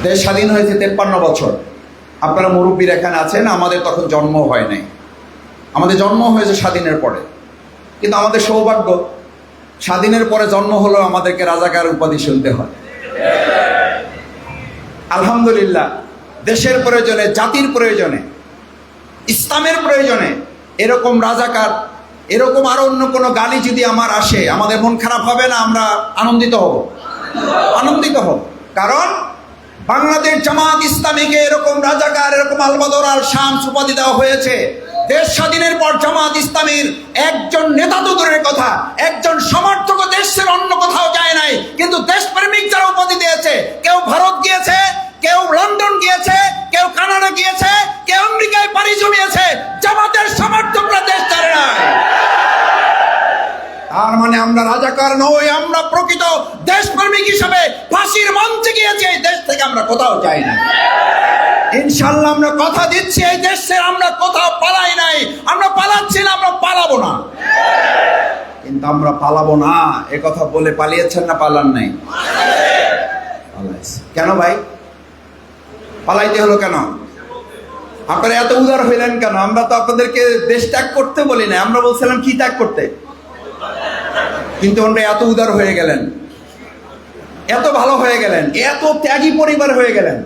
দেশ স্বাধীন হয়েছে 53 বছর। আপনারা মুরব্বীর এখানে আছেন, আমাদের তখন জন্ম হয় নাই, আমাদের জন্ম হয়েছে স্বাধীনের পরে। কিন্তু আমাদের সৌভাগ্য, স্বাধীনের পরে জন্ম হলেও আমাদেরকে রাজাকার উপাধি শুনতে হয়। আলহামদুলিল্লাহ, দেশের প্রয়োজনে, জাতির প্রয়োজনে, ইসলামের প্রয়োজনে এরকম রাজাকার, এরকম আর অন্য কোনো গালি যদি আমার আসে, আমাদের মন খারাপ হবে না? আমরা আনন্দিত হব, আনন্দিত হব। কারণ বাংলাদেশ জামাত ইসলামীকে এরকম রাজাকার, এরকম আলবদর আল শামস উপাধি দেওয়া হয়েছে। দেশ স্বাধীনের পর জামাত ইসলামীর একজন নেতা তো দূরের কথা, একজন সমর্থক দেশের অন্য কোথাও যায় নাই, কিন্তু দেশপ্রেমিক যারা উপাধি দিয়েছে, কেউ ভারত গিয়েছে, কেউ লন্ডন গিয়েছে, কেউ কানাডা গিয়েছে, কেউ আমেরিকায় পাড়ি জমিয়েছে, জামাতের সমর্থকরা দেশ ছাড়ে নাই। তার মানে আমরা রাজাকার নই, আমরা প্রকৃত দেশপ্রেমিক হিসাবে ফাঁসির মঞ্চে গিয়েছি। এই দেশ থেকে আমরা কোথাও যাই না, ইনশাআল্লাহ আমরা কথা দিচ্ছি, এই দেশে আমরা কোথাও পালাই নাই, আমরা পালাচ্ছি না, আমরা পালাবো না। কিন্তু আমরা পালাবো না এ কথা বলে পালিয়েছেন না পালান নাই? পালাইছে কেন ভাই? পালাইতে হলো কেন? আপনারা এত উদার হইলেন কেন? আমরা তো আপনাদেরকে দেশ ত্যাগ করতে বলি না, আমরা বলছিলাম কি ত্যাগ করতে, কিন্তু ওনারা এত উদার হয়ে গেলেন, এত ভালো হয়ে গেলেন, এত ত্যাগী পরিবার হয়ে গেলেন।